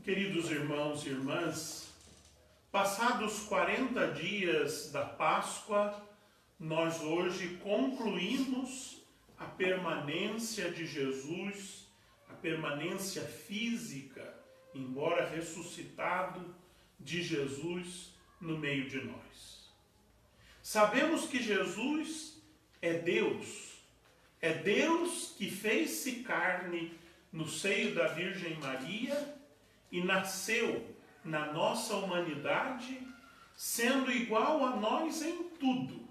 Queridos irmãos e irmãs, passados 40 dias da Páscoa, nós hoje concluímos a permanência de Jesus, a permanência física, embora ressuscitado, de Jesus no meio de nós. Sabemos que Jesus é Deus que fez-se carne no seio da Virgem Maria e nasceu na nossa humanidade, sendo igual a nós em tudo,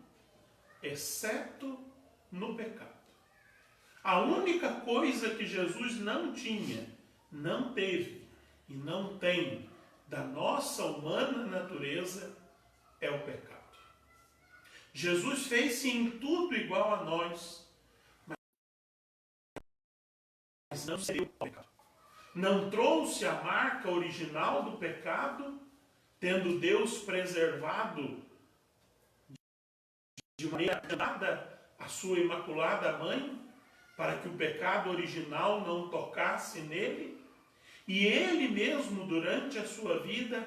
exceto no pecado. A única coisa que Jesus não tinha, não teve e não tem da nossa humana natureza é o pecado. Jesus fez-se em tudo igual a nós, mas não seria o pecado. Não trouxe a marca original do pecado, tendo Deus preservado de maneira nada a sua imaculada mãe, para que o pecado original não tocasse nele, e ele mesmo, durante a sua vida,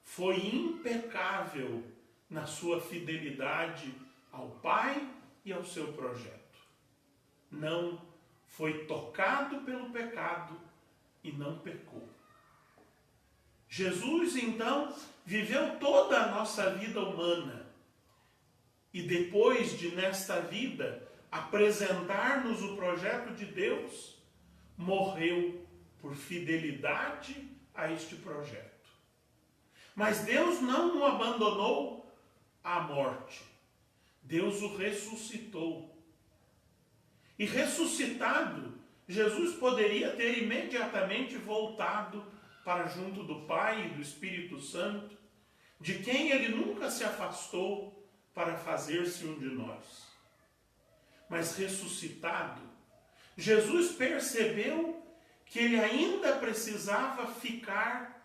foi impecável na sua fidelidade ao Pai e ao seu projeto. Não foi tocado pelo pecado e não pecou. Jesus, então, viveu toda a nossa vida humana e depois de, nesta vida, apresentar-nos o projeto de Deus, morreu por fidelidade a este projeto. Mas Deus não o abandonou à morte. Deus o ressuscitou. E ressuscitado, Jesus poderia ter imediatamente voltado para junto do Pai e do Espírito Santo, de quem ele nunca se afastou para fazer-se um de nós. Mas ressuscitado, Jesus percebeu que ele ainda precisava ficar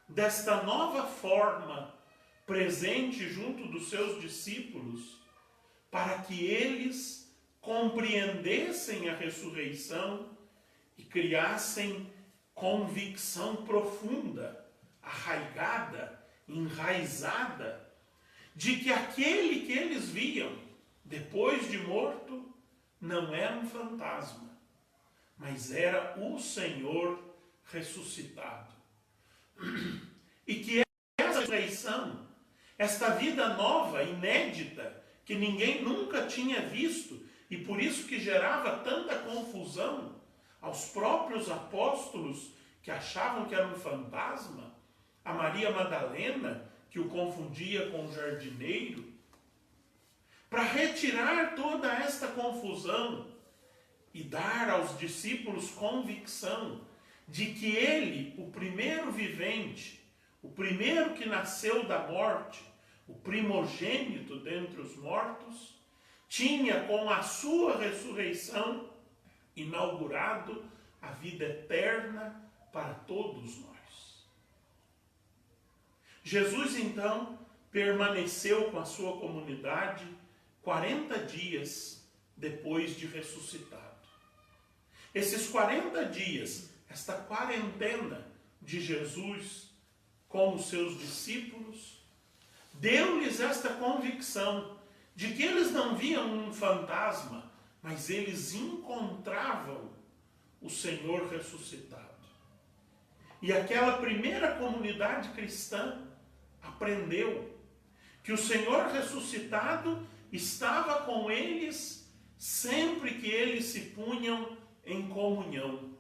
desta nova forma presente junto dos seus discípulos, para que eles compreendessem a ressurreição e criassem convicção profunda, arraigada, enraizada, de que aquele que eles viam depois de morto não era um fantasma, mas era o Senhor ressuscitado. E que essa ressurreição, esta vida nova, inédita, que ninguém nunca tinha visto, e por isso que gerava tanta confusão aos próprios apóstolos que achavam que era um fantasma, a Maria Madalena, que o confundia com o jardineiro, para retirar toda esta confusão e dar aos discípulos convicção de que ele, o primeiro vivente, o primeiro que nasceu da morte, o primogênito dentre os mortos, tinha com a sua ressurreição inaugurado a vida eterna para todos nós. Jesus então permaneceu com a sua comunidade 40 dias depois de ressuscitado. Esses 40 dias, esta quarentena de Jesus com os seus discípulos, deu-lhes esta convicção de que eles não viam um fantasma, mas eles encontravam o Senhor ressuscitado. E aquela primeira comunidade cristã aprendeu que o Senhor ressuscitado estava com eles sempre que eles se punham em comunhão.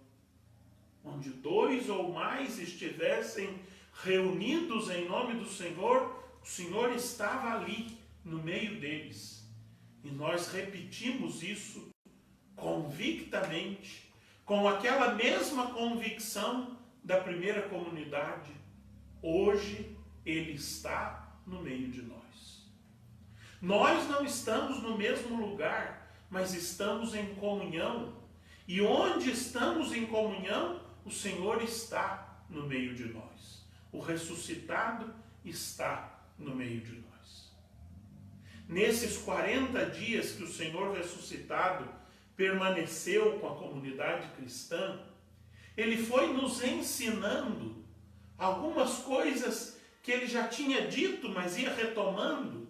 Onde 2 ou mais estivessem reunidos em nome do Senhor, o Senhor estava ali, no meio deles. E nós repetimos isso convictamente, com aquela mesma convicção da primeira comunidade. Hoje ele está no meio de nós. Nós não estamos no mesmo lugar, mas estamos em comunhão. E onde estamos em comunhão, o Senhor está no meio de nós. O ressuscitado está no meio de nós. Nesses 40 dias que o Senhor ressuscitado permaneceu com a comunidade cristã, ele foi nos ensinando algumas coisas que ele já tinha dito, mas ia retomando.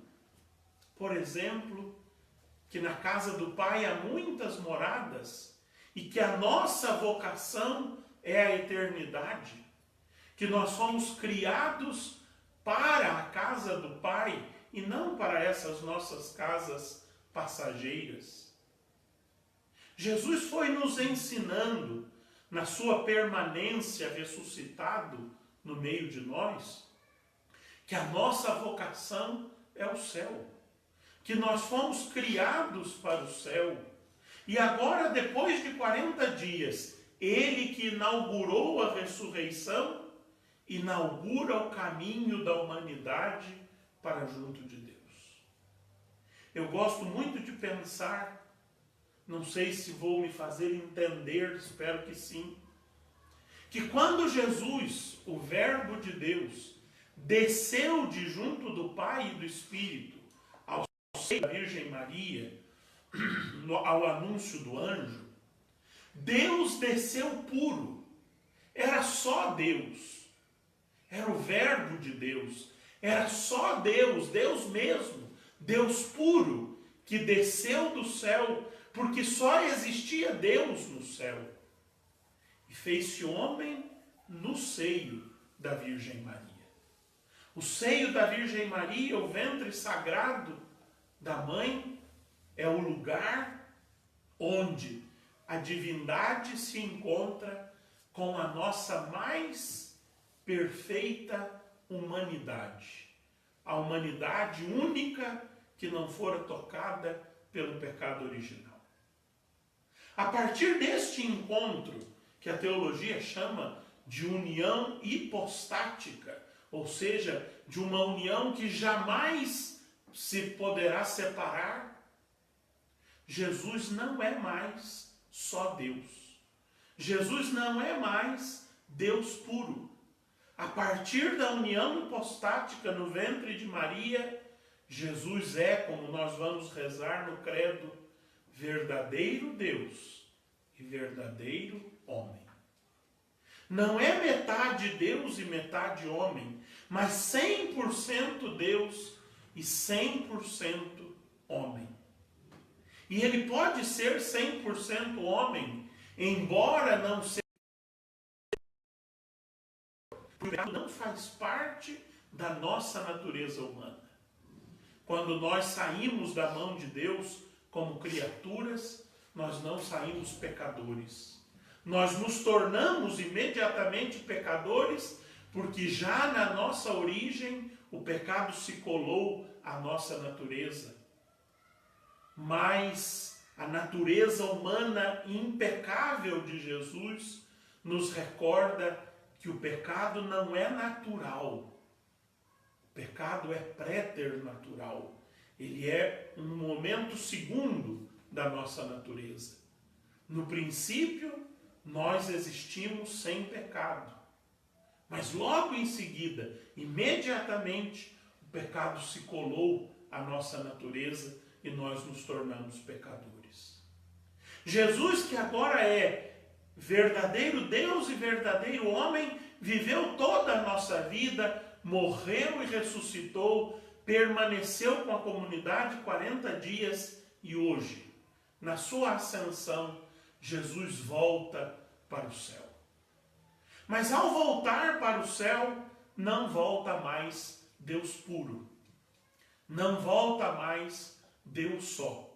Por exemplo, que na casa do Pai há muitas moradas e que a nossa vocação é a eternidade, que nós fomos criados para a casa do Pai e não para essas nossas casas passageiras. Jesus foi nos ensinando, na sua permanência ressuscitado no meio de nós, que a nossa vocação é o céu, que nós fomos criados para o céu. E agora, depois de 40 dias, ele que inaugurou a ressurreição, inaugura o caminho da humanidade para junto de Deus. Eu gosto muito de pensar, não sei se vou me fazer entender, espero que sim, que quando Jesus, o Verbo de Deus, desceu de junto do Pai e do Espírito ao seio da Virgem Maria, ao anúncio do anjo, Deus desceu puro. Era só Deus. Era o Verbo de Deus. Era só Deus, Deus mesmo, Deus puro, que desceu do céu, porque só existia Deus no céu. E fez-se homem no seio da Virgem Maria. O seio da Virgem Maria, o ventre sagrado da mãe, é o lugar onde a divindade se encontra com a nossa mais perfeita humanidade. A humanidade única que não fora tocada pelo pecado original. A partir deste encontro, que a teologia chama de união hipostática, ou seja, de uma união que jamais se poderá separar, Jesus não é mais só Deus. Jesus não é mais Deus puro. A partir da união hipostática no ventre de Maria, Jesus é, como nós vamos rezar no credo, verdadeiro Deus e verdadeiro homem. Não é metade Deus e metade homem, mas 100% Deus e 100% homem. E ele pode ser 100% homem, embora não seja. O pecado não faz parte da nossa natureza humana. Quando nós saímos da mão de Deus como criaturas, nós não saímos pecadores. Nós nos tornamos imediatamente pecadores, porque já na nossa origem o pecado se colou à nossa natureza. Mas a natureza humana impecável de Jesus nos recorda que o pecado não é natural. O pecado é préternatural. Ele é um momento segundo da nossa natureza. No princípio, nós existimos sem pecado. Mas logo em seguida, imediatamente, o pecado se colou à nossa natureza e nós nos tornamos pecadores. Jesus, que agora é verdadeiro Deus e verdadeiro homem, viveu toda a nossa vida, morreu e ressuscitou, permaneceu com a comunidade 40 dias e hoje, na sua ascensão, Jesus volta para o céu. Mas ao voltar para o céu, não volta mais Deus puro. Não volta mais Deus só.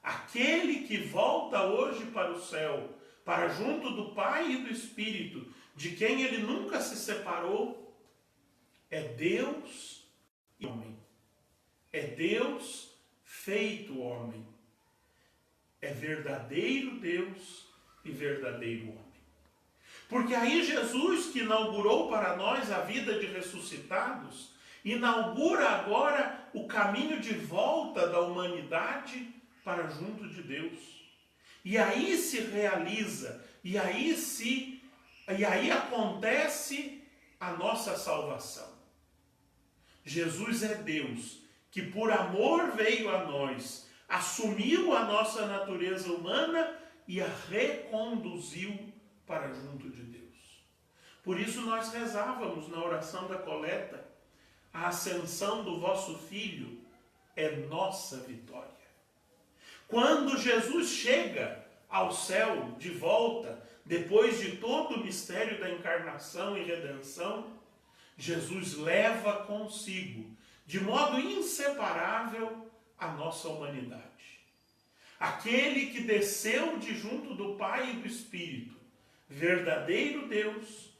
Aquele que volta hoje para o céu, para junto do Pai e do Espírito, de quem ele nunca se separou, é Deus e homem. É Deus feito homem. É verdadeiro Deus e verdadeiro homem. Porque aí Jesus, que inaugurou para nós a vida de ressuscitados, inaugura agora o caminho de volta da humanidade para junto de Deus. E aí se realiza, e aí acontece a nossa salvação. Jesus é Deus, que por amor veio a nós, assumiu a nossa natureza humana e a reconduziu para junto de Deus. Por isso nós rezávamos na oração da coleta: a ascensão do vosso Filho é nossa vitória. Quando Jesus chega ao céu de volta, depois de todo o mistério da encarnação e redenção, Jesus leva consigo, de modo inseparável, a nossa humanidade. Aquele que desceu de junto do Pai e do Espírito, verdadeiro Deus,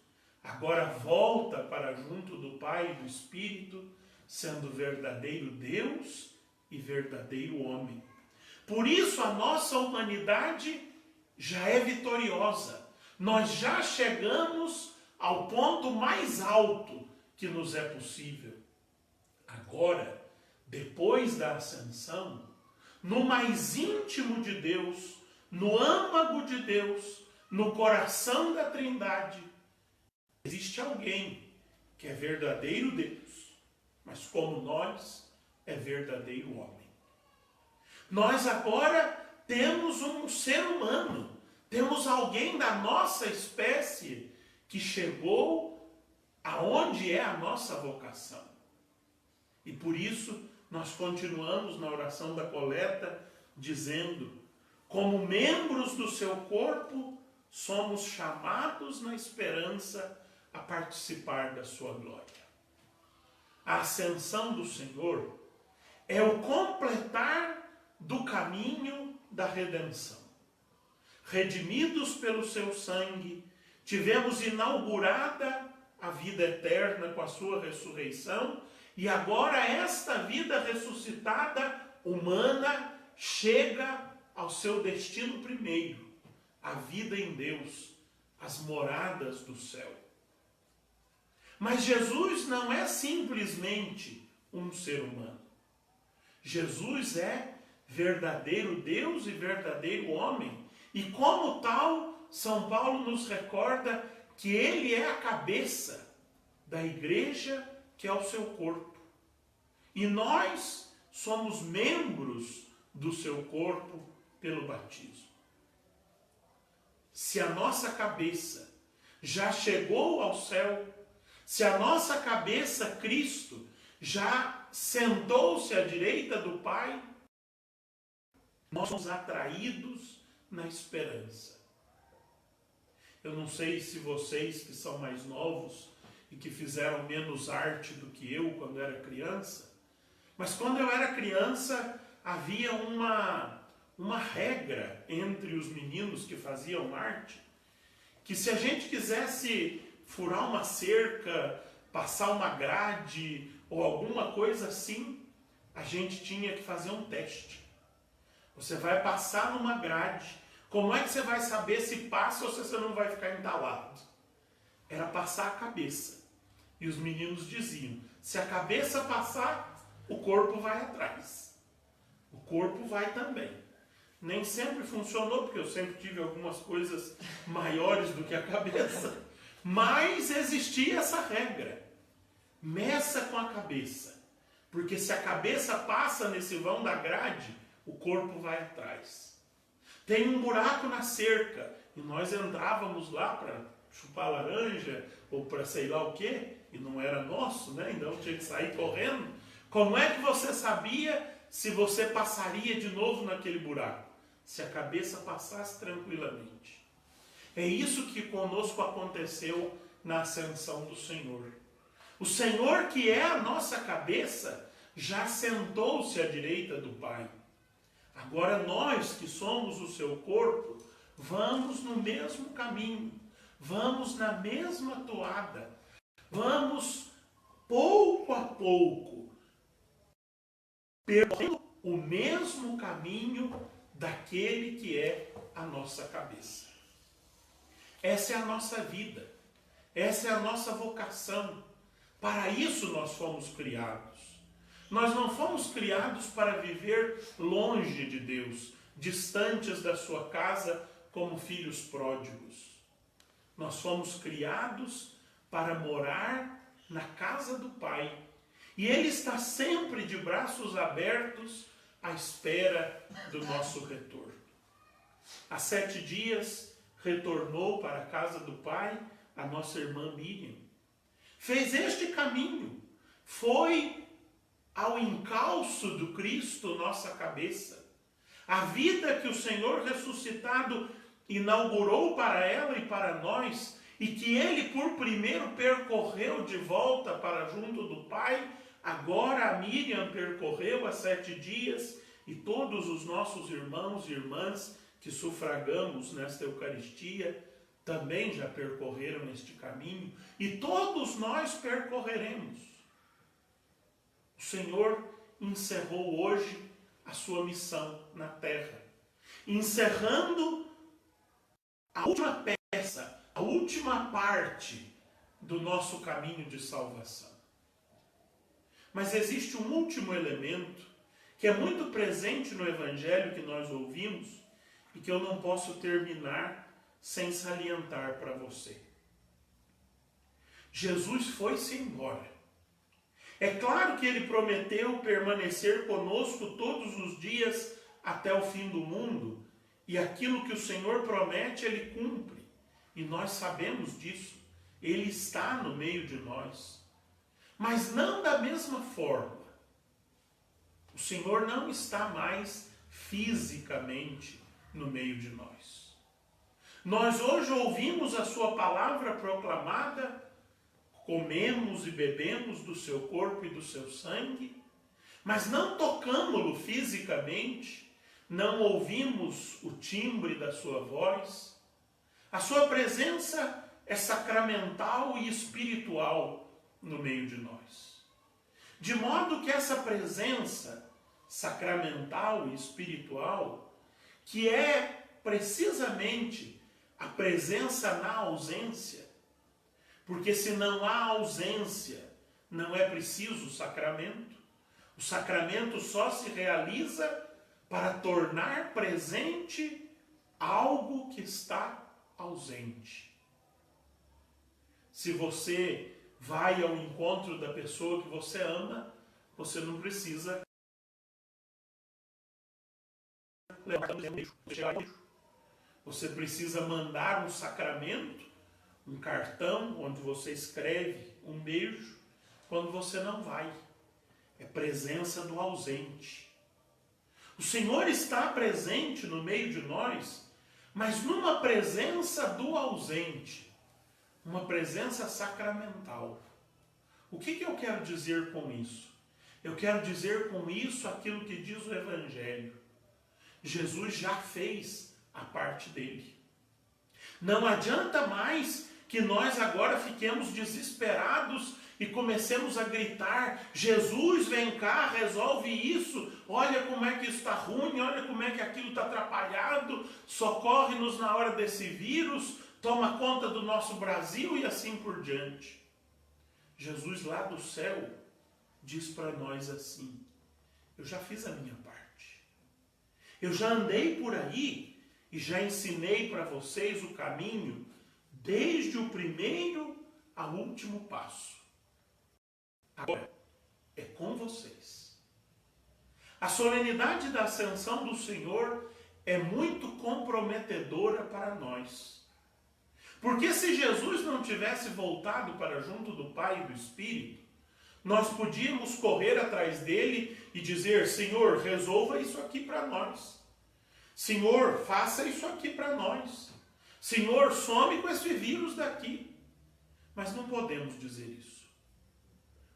agora volta para junto do Pai e do Espírito, sendo verdadeiro Deus e verdadeiro homem. Por isso a nossa humanidade já é vitoriosa. Nós já chegamos ao ponto mais alto que nos é possível. Agora, depois da ascensão, no mais íntimo de Deus, no âmago de Deus, no coração da Trindade, existe alguém que é verdadeiro Deus, mas como nós, é verdadeiro homem. Nós agora temos um ser humano, temos alguém da nossa espécie que chegou aonde é a nossa vocação. E por isso nós continuamos na oração da coleta dizendo: como membros do seu corpo, somos chamados na esperança a participar da sua glória. A ascensão do Senhor é o completar do caminho da redenção. Redimidos pelo seu sangue, tivemos inaugurada a vida eterna com a sua ressurreição, e agora esta vida ressuscitada, humana, chega ao seu destino primeiro, a vida em Deus, as moradas do céu. Mas Jesus não é simplesmente um ser humano. Jesus é verdadeiro Deus e verdadeiro homem, e como tal, São Paulo nos recorda que ele é a cabeça da igreja, que é o seu corpo. E nós somos membros do seu corpo pelo batismo. Se a nossa cabeça já chegou ao céu, se a nossa cabeça, Cristo, já sentou-se à direita do Pai, nós somos atraídos na esperança. Eu não sei se vocês que são mais novos e que fizeram menos arte do que eu quando era criança, mas quando eu era criança havia uma regra entre os meninos que faziam arte, que se a gente quisesse furar uma cerca, passar uma grade ou alguma coisa assim, a gente tinha que fazer um teste. Você vai passar numa grade, como é que você vai saber se passa ou se você não vai ficar entalado? Era passar a cabeça. E os meninos diziam: se a cabeça passar, o corpo vai atrás. O corpo vai também. Nem sempre funcionou, porque eu sempre tive algumas coisas maiores do que a cabeça. Mas existia essa regra. Meça com a cabeça. Porque se a cabeça passa nesse vão da grade, o corpo vai atrás. Tem um buraco na cerca. E nós entrávamos lá para chupar laranja ou para sei lá o quê. E não era nosso, né? Então tinha que sair correndo. Como é que você sabia se você passaria de novo naquele buraco? Se a cabeça passasse tranquilamente. É isso que conosco aconteceu na ascensão do Senhor. O Senhor, que é a nossa cabeça, já sentou-se à direita do Pai. Agora nós, que somos o seu corpo, vamos no mesmo caminho, vamos na mesma toada, vamos pouco a pouco, percorrendo o mesmo caminho daquele que é a nossa cabeça. Essa é a nossa vida, essa é a nossa vocação. Para isso nós fomos criados. Nós não fomos criados para viver longe de Deus, distantes da sua casa como filhos pródigos. Nós fomos criados para morar na casa do Pai. E Ele está sempre de braços abertos à espera do nosso retorno. Há 7 dias retornou para a casa do Pai a nossa irmã Miriam. Fez este caminho, foi ao encalço do Cristo nossa cabeça. A vida que o Senhor ressuscitado inaugurou para ela e para nós, e que ele por primeiro percorreu de volta para junto do Pai, agora a Miriam percorreu há 7 dias, e todos os nossos irmãos e irmãs que sufragamos nesta Eucaristia também já percorreram este caminho, e todos nós percorreremos. O Senhor encerrou hoje a sua missão na terra, encerrando a última peça, a última parte do nosso caminho de salvação. Mas existe um último elemento que é muito presente no Evangelho que nós ouvimos e que eu não posso terminar sem salientar para você. Jesus foi-se embora. É claro que ele prometeu permanecer conosco todos os dias até o fim do mundo, e aquilo que o Senhor promete, ele cumpre. E nós sabemos disso. Ele está no meio de nós. Mas não da mesma forma. O Senhor não está mais fisicamente no meio de nós. Nós hoje ouvimos a sua palavra proclamada, comemos e bebemos do seu corpo e do seu sangue, mas não tocamo-lo fisicamente, não ouvimos o timbre da sua voz. A sua presença é sacramental e espiritual no meio de nós. De modo que essa presença sacramental e espiritual, que é precisamente a presença na ausência, porque se não há ausência, não é preciso o sacramento. O sacramento só se realiza para tornar presente algo que está ausente. Se você vai ao encontro da pessoa que você ama, você não precisa levar um beijo. Você precisa mandar um sacramento, um cartão onde você escreve um beijo, quando você não vai. É presença do ausente. O Senhor está presente no meio de nós, mas numa presença do ausente, uma presença sacramental. O que eu quero dizer com isso? Eu quero dizer com isso aquilo que diz o Evangelho. Jesus já fez a parte dele. Não adianta mais que nós agora fiquemos desesperados e comecemos a gritar: Jesus, vem cá, resolve isso, olha como é que isso está ruim, olha como é que aquilo está atrapalhado, socorre-nos na hora desse vírus, toma conta do nosso Brasil e assim por diante. Jesus lá do céu diz para nós assim: eu já fiz a minha parte, eu já andei por aí e já ensinei para vocês o caminho, desde o primeiro ao último passo. Agora é com vocês. A solenidade da Ascensão do Senhor é muito comprometedora para nós. Porque se Jesus não tivesse voltado para junto do Pai e do Espírito, nós podíamos correr atrás dele e dizer: Senhor, resolva isso aqui para nós. Senhor, faça isso aqui para nós. Senhor, some com esse vírus daqui. Mas não podemos dizer isso.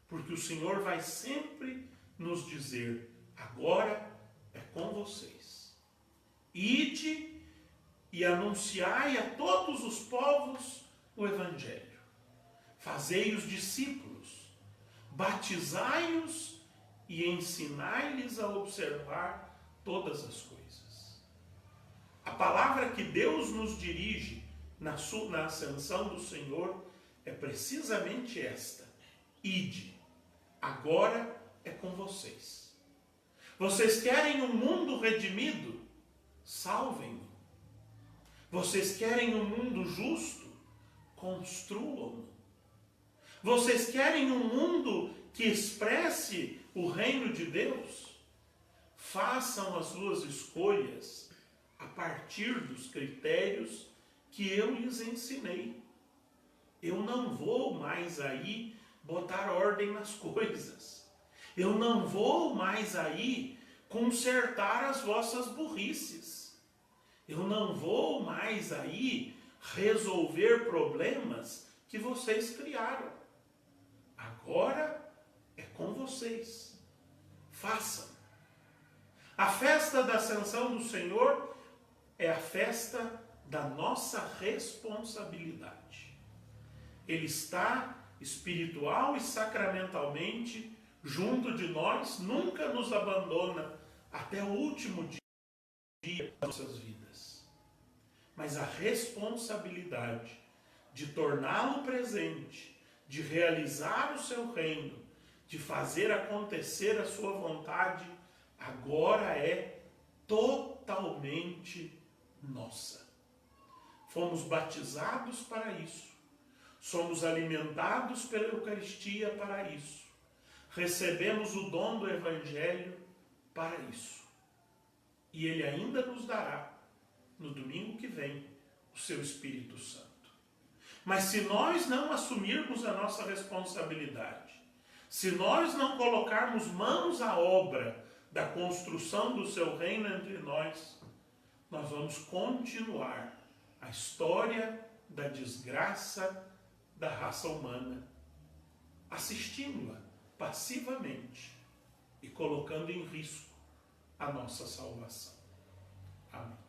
Porque o Senhor vai sempre nos dizer: agora é com vocês. Ide e anunciai a todos os povos o Evangelho. Fazei os discípulos, batizai-os e ensinai-lhes a observar todas as coisas. A palavra que Deus nos dirige na ascensão do Senhor é precisamente esta: ide, agora é com vocês. Vocês querem um mundo redimido? Salvem-no. Vocês querem um mundo justo? Construam-no. Vocês querem um mundo que expresse o reino de Deus? Façam as suas escolhas a partir dos critérios que eu lhes ensinei. Eu não vou mais aí botar ordem nas coisas. Eu não vou mais aí consertar as vossas burrices. Eu não vou mais aí resolver problemas que vocês criaram. Agora é com vocês. Façam. A festa da Ascensão do Senhor é a festa da nossa responsabilidade. Ele está espiritual e sacramentalmente junto de nós, nunca nos abandona até o último dia das nossas vidas. Mas a responsabilidade de torná-lo presente, de realizar o seu reino, de fazer acontecer a sua vontade, agora é totalmente nossa. Fomos batizados para isso. Somos alimentados pela Eucaristia para isso. Recebemos o dom do Evangelho para isso. E Ele ainda nos dará, no domingo que vem, o seu Espírito Santo. Mas se nós não assumirmos a nossa responsabilidade, se nós não colocarmos mãos à obra da construção do seu reino entre nós, nós vamos continuar a história da desgraça da raça humana, assistindo-a passivamente e colocando em risco a nossa salvação. Amém.